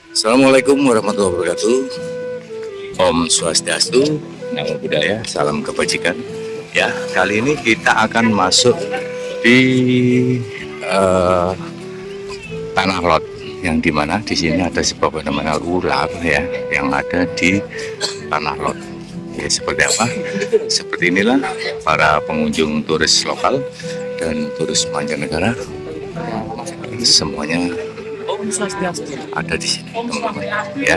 Assalamualaikum warahmatullahi wabarakatuh. Om Swastiastu, Namo Buddhaya, salam kebajikan. Ya, kali ini kita akan masuk di eh, tanah lot, yang dimana di sini ada sebuah fenomena ular ya, yang ada di tanah lot. Ya, seperti apa? Seperti inilah para pengunjung turis lokal dan turis mancanegara, semuanya ada di sini, teman-teman. Ya.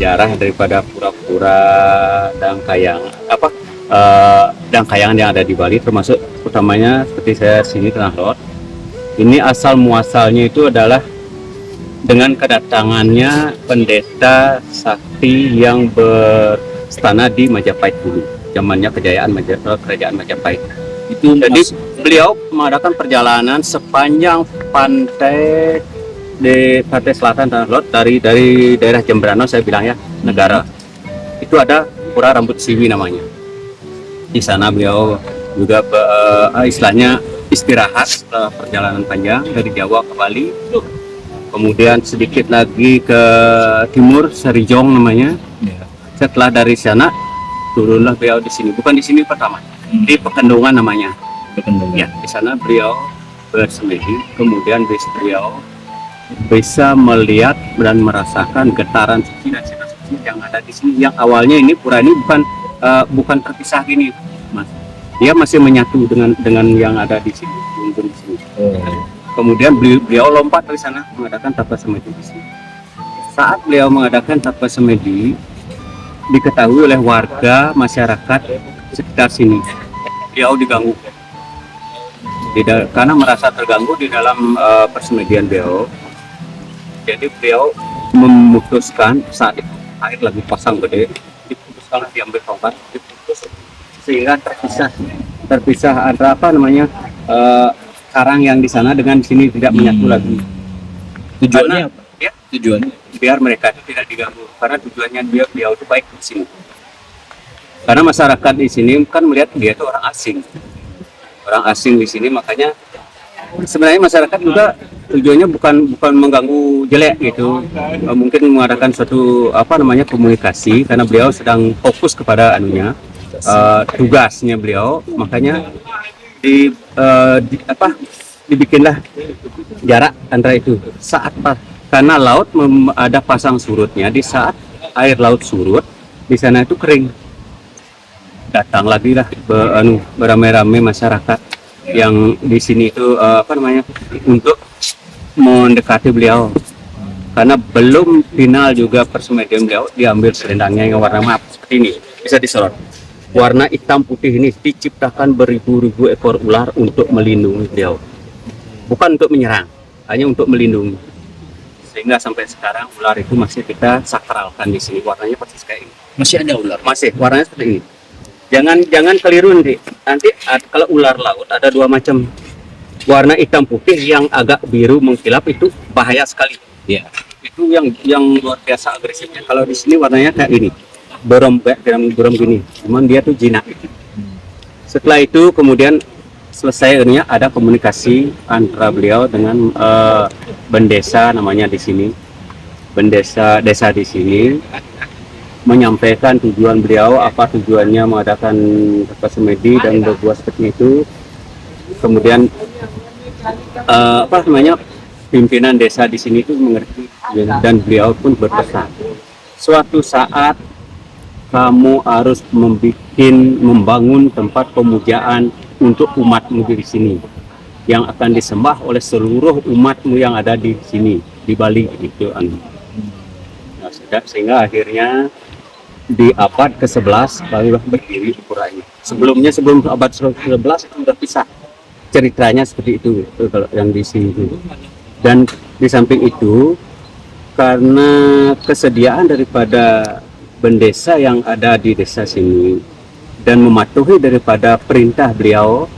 Sejarah daripada pura-pura Dangkayang Dangkayangan yang ada di Bali, termasuk utamanya seperti saya sini Tanah Lot. Ini asal muasalnya itu adalah dengan kedatangannya pendeta sakti yang berstana di Majapahit dulu, zamannya kerajaan Majapahit. Jadi beliau mengadakan perjalanan sepanjang pantai di pantai selatan Tanah Lot, dari daerah Jembrana, saya bilang ya, negara. Itu ada Pura Rambut Siwi namanya. Di sana beliau juga istilahnya istirahat setelah perjalanan panjang dari Jawa ke Bali. Kemudian sedikit lagi ke timur, Serijong namanya. Setelah dari sana turunlah beliau di sini. Bukan di sini pertama, di Pekendungan namanya. Ya, di sana beliau bersemedi. Kemudian beliau bisa melihat dan merasakan getaran suci dan sifat suci yang ada di sini. Yang awalnya ini pura ini bukan terpisah gini, Mas. Dia masih menyatu dengan yang ada di sini, di sini. Kemudian beliau lompat dari sana mengadakan tapa semedi di sini. Saat beliau mengadakan tapa semedi, diketahui oleh warga masyarakat sekitar sini, beliau diganggu. Karena merasa terganggu di dalam persemedian beliau. Jadi beliau memutuskan saat itu air lagi pasang gede, diputuskan diambil tongkat, diputus sehingga terpisah antara karang yang di sana dengan di sini tidak menyatu lagi. Tujuannya apa? Ya, tujuannya biar mereka itu tidak diganggu, karena tujuannya beliau itu baik di sini. Karena masyarakat di sini kan melihat dia itu orang asing di sini, makanya sebenarnya masyarakat juga tujuannya bukan mengganggu jelek gitu, mungkin mengadakan suatu komunikasi, karena beliau sedang fokus kepada tugasnya beliau, makanya dibikinlah jarak antara itu. Karena laut ada pasang surutnya, di saat air laut surut di sana itu kering, datang lagi lah beramai-ramai masyarakat yang di sini itu untuk mendekati beliau, karena belum final juga persemedian beliau. Diambil selendangnya yang warna map seperti ini, bisa disorot, warna hitam putih ini diciptakan beribu-ribu ekor ular untuk melindungi beliau, bukan untuk menyerang, hanya untuk melindungi. Sehingga sampai sekarang ular itu masih kita sakralkan di sini, warnanya persis kayak ini. Masih ada ular, masih warnanya seperti ini. Jangan keliru nanti kalau ular laut ada dua macam, warna hitam putih yang agak biru mengkilap, itu bahaya sekali ya, itu yang luar biasa agresifnya. Kalau di sini warnanya kayak ini, berem gini, cuman dia tuh jinak gitu. Setelah itu kemudian selesai ada komunikasi antara beliau dengan bendesa namanya di sini, bendesa desa di sini, menyampaikan tujuan beliau, apa tujuannya mengadakan tapa semedi dan berbuat seperti itu. Kemudian pimpinan desa di sini itu mengerti, dan beliau pun berpesan, suatu saat kamu harus membangun tempat pemujaan untuk umatmu di sini, yang akan disembah oleh seluruh umatmu yang ada di sini di Bali gitu. Sehingga akhirnya di abad ke-11 barulah berdiri pura ini. Sebelum abad ke-11 itu sudah pisah. ceritanya seperti itu kalau yang di sini. Dan di samping itu, karena kesediaan daripada bendesa yang ada di desa sini dan mematuhi daripada perintah beliau,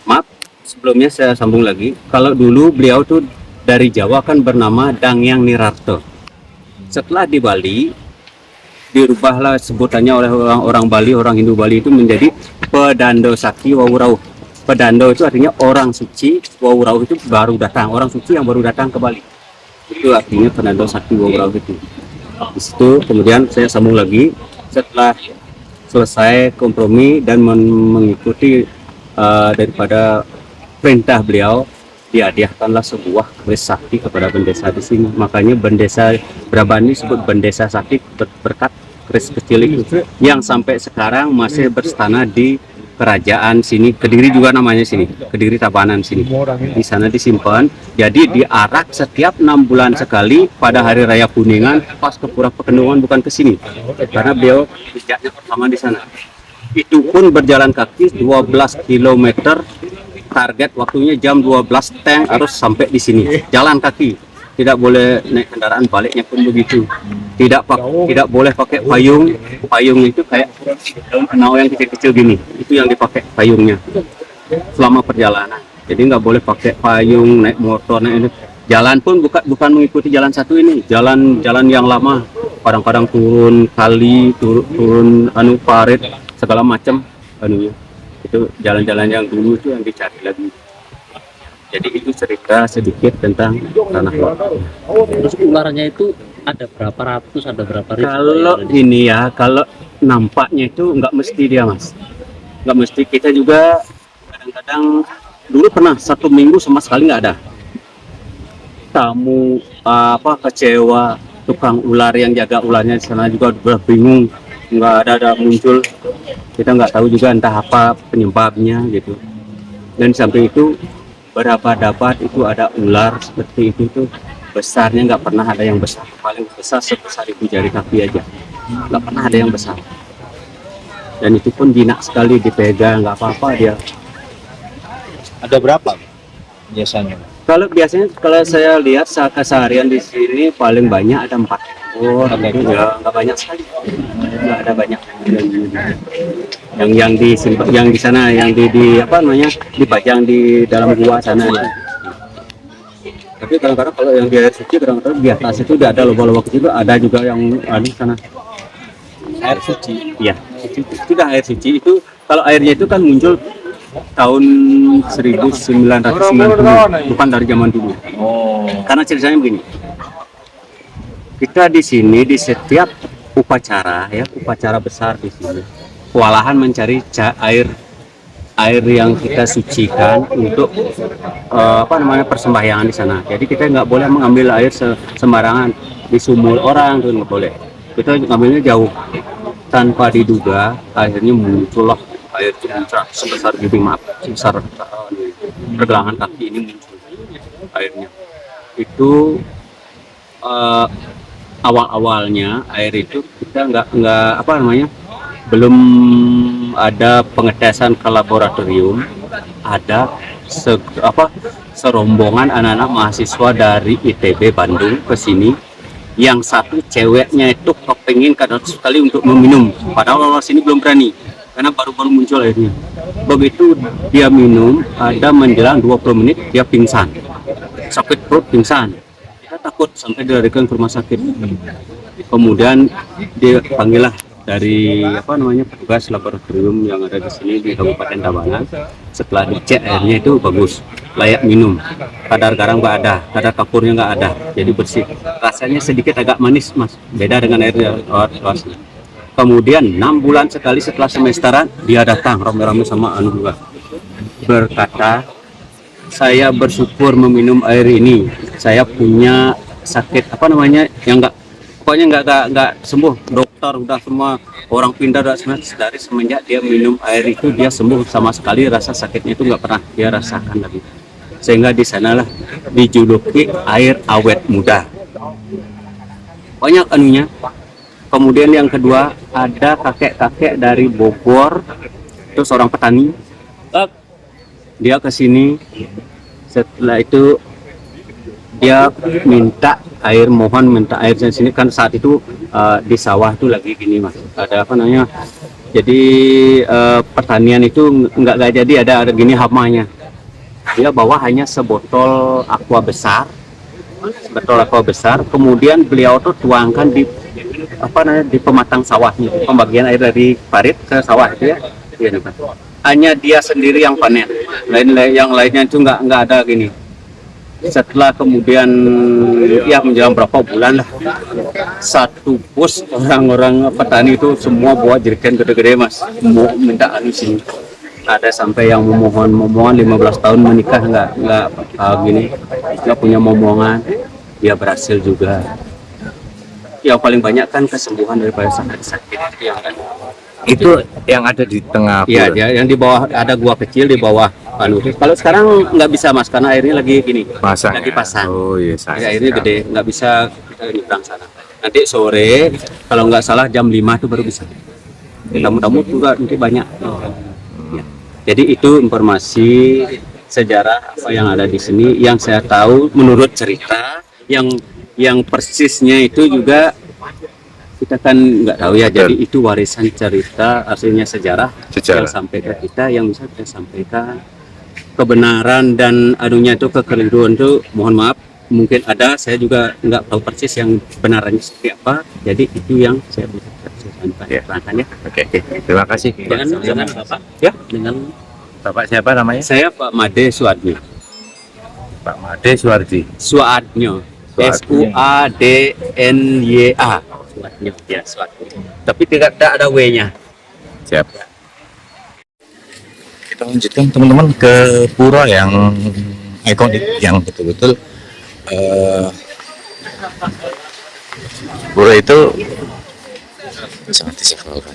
maaf sebelumnya saya sambung lagi, kalau dulu beliau tuh dari Jawa kan bernama Dangyang Nirarto. Setelah di Bali dirubahlah sebutannya oleh orang Bali, orang Hindu Bali itu menjadi Pedando Sakti Wawurauh. Pedando itu artinya orang suci, Wawurauh itu baru datang, orang suci yang baru datang ke Bali. Itu artinya Pedando Sakti Wawurauh itu. Di situ kemudian saya sambung lagi setelah selesai kompromi dan mengikuti daripada perintah beliau, dihadiahkanlah sebuah keris sakti kepada bendesa di sini. Makanya bendesa Brabani disebut bendesa sakti berkat keris kecil itu yang sampai sekarang masih berstana di kerajaan sini. Kediri juga namanya sini, Kediri Tabanan sini. Di sana disimpan. Jadi diarak setiap 6 bulan sekali pada hari raya Kuningan pas ke Pura Pekenungan, bukan ke sini. Karena beliau jejaknya pertama di sana. Itu pun berjalan kaki 12 km. Target waktunya jam 12 tank harus sampai di sini. Jalan kaki. Tidak boleh naik kendaraan, baliknya pun begitu. Tidak boleh pakai payung. Payung itu kayak daun kenau yang kecil-kecil gini. Itu yang dipakai payungnya selama perjalanan. Jadi nggak boleh pakai payung, naik motor, naik ini. Jalan pun bukan mengikuti jalan satu ini, jalan yang lama. Kadang-kadang turun kali, turun parit, segala macam anunya. Itu jalan-jalan yang dulu itu yang dicari lagi. Jadi itu cerita sedikit tentang Tanah Lot. Terus ularnya itu ada berapa ratus, ada berapa ribu? Kalau ini ya, kalau nampaknya itu nggak mesti dia, Mas. Nggak mesti. Kita juga kadang-kadang dulu pernah 1 minggu sama sekali nggak ada. Tamu kecewa, tukang ular yang jaga ularnya di sana juga udah bingung, nggak ada muncul. Kita nggak tahu juga entah apa penyebabnya gitu. Dan sampai itu berapa dapat itu ada ular seperti itu tuh besarnya nggak pernah ada yang besar, paling besar sebesar ibu jari kaki aja, nggak pernah ada yang besar. Dan itu pun jinak sekali dipegang, nggak apa-apa dia. Ada berapa biasanya? Kalau saya lihat keseharian di sini paling banyak ada 4 ekor, ya nggak banyak sekali, nggak ada banyak. Yang di sana, yang di apa namanya, dipajang di dalam gua sana. Tapi kadang-kadang kalau yang di air suci, kadang-kadang di atas itu udah ada lubang-lubang kecil, ada juga yang di sana. Air suci. Iya, itu sudah air suci. Itu kalau airnya itu kan muncul tahun 1990, bukan dari zaman dulu. Oh. Karena ceritanya begini. Kita di sini di setiap upacara besar di sini, kewalahan mencari air yang kita sucikan untuk persembahyangan di sana. Jadi kita nggak boleh mengambil air sembarangan di sumur orang, tuh nggak boleh. Kita ngambilnya jauh tanpa diduga, akhirnya muncullah air sebesar gini, sebesar pergelangan kaki ini muncul airnya. Itu awal-awalnya air itu kita belum ada pengetesan ke laboratorium. Ada serombongan anak-anak mahasiswa dari ITB Bandung ke sini. Yang satu ceweknya itu kepingin sekali untuk meminum, padahal orang sini belum berani karena baru-baru muncul airnya. Begitu dia minum, ada menjelang 20 menit dia pingsan, sakit perut, pingsan. Kita takut sampai dilarikan ke rumah sakit. Kemudian dia panggillah dari petugas laboratorium yang ada di sini di Kabupaten Tabanan. Setelah dicek airnya itu bagus, layak minum. Kadar garam nggak ada, kadar kapurnya nggak ada, jadi bersih. Rasanya sedikit agak manis, Mas, beda dengan air asli. Kemudian 6 bulan sekali setelah semesteran dia datang rame-rame sama juga, berkata, saya bersyukur meminum air ini. Saya punya sakit yang nggak sembuh. Dokter udah semua orang pindah dari semenjak dia minum air itu dia sembuh sama sekali, rasa sakitnya itu nggak pernah dia rasakan lagi. Sehingga di sanalah dijuluki air awet muda. Banyak anunya. Kemudian yang kedua ada kakek-kakek dari Bogor, itu seorang petani. dia ke sini. Setelah itu dia minta air di sini kan saat itu di sawah tuh lagi gini mas, ada apa namanya, jadi pertanian itu nggak jadi, ada gini hamanya. Dia bawa hanya sebotol aqua besar, kemudian beliau tuh tuangkan di apa namanya, di pematang sawahnya, pembagian air dari parit ke sawah itu ya. Iya, Pak. Hanya dia sendiri yang panen, yang lainnya itu nggak ada gini. Setelah kemudian ya menjelang berapa bulan lah, satu bus orang-orang petani itu semua bawa jerigen gede-gede mas, mau minta anu sini. Ada sampai yang memohon 15 tahun menikah nggak gini, nggak punya momongan, dia berhasil juga. Yang paling banyak kan kesembuhan daripada sakit yang kan. Itu yang ada di tengah Iya, pura. yang di bawah ada gua kecil di bawah anu. Kalau sekarang nggak bisa mas, karena airnya lagi gini, Pasang. lagi pasang. Oh iya, Ya, airnya gede, nggak bisa nyebrang sana. Nanti sore, kalau nggak salah jam 5 itu baru bisa. Tamu-tamu juga nanti banyak. Ya. Jadi itu informasi sejarah apa yang ada di sini, yang saya tahu menurut cerita, yang persisnya itu juga kita kan nggak tahu ya. Jadi itu warisan cerita, artinya sejarah yang sampai ke kita, yang bisa kita sampaikan. Kebenaran dan anunya itu kekeliruan itu mohon maaf, mungkin ada, saya juga nggak tahu persis yang kebenarannya seperti apa. Jadi itu yang saya bisa terangkan ya. Oke, terima kasih. Dengan Bapak Ya, dengan Bapak siapa namanya? saya Pak Made Suadnyo. Pak Made Suwardi. Suadnyo. Suadnya. Suadnyo. Ya, Suadnyo. Tapi tidak ada W-nya. Siap. Kita lanjutkan teman-teman ke pura yang ikonik, yang betul-betul pura itu sangat disakralkan.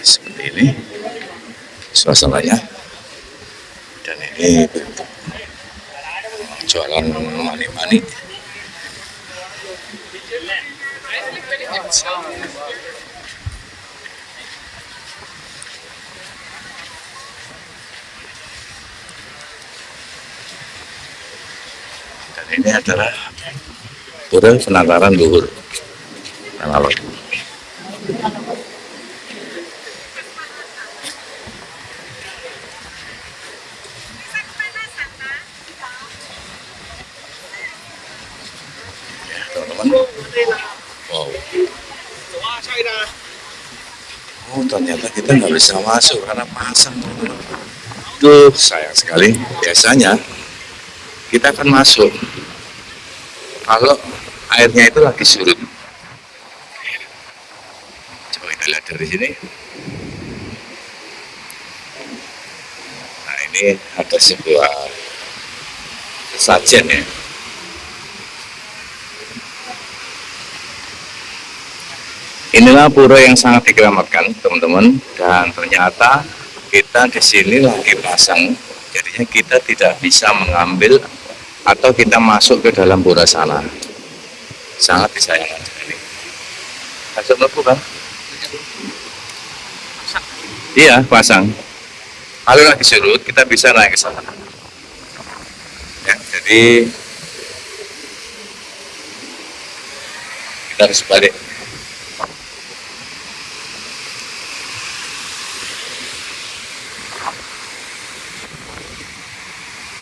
Seperti ini suasananya, dan ini bentuk jualan mani-mani. Dan ini adalah pura penataran luhur analog. Ya, teman-teman. Wow. Oh, ternyata kita nggak bisa masuk karena pasang, teman-teman. Duh, sayang sekali. Biasanya kita akan masuk kalau airnya itu lagi surut. Coba kita lihat dari sini. Nah, ini ada sebuah sesajen ya. Inilah pura yang sangat dikeramatkan, teman-teman, dan ternyata kita di sini lagi pasang, jadinya kita tidak bisa mengambil atau kita masuk ke dalam pura sana. Sangat disayangkan sekali. Masuk lepu kan? Iya, pasang. Kalau lagi surut, kita bisa naik ke sana. Ya, jadi kita harus balik.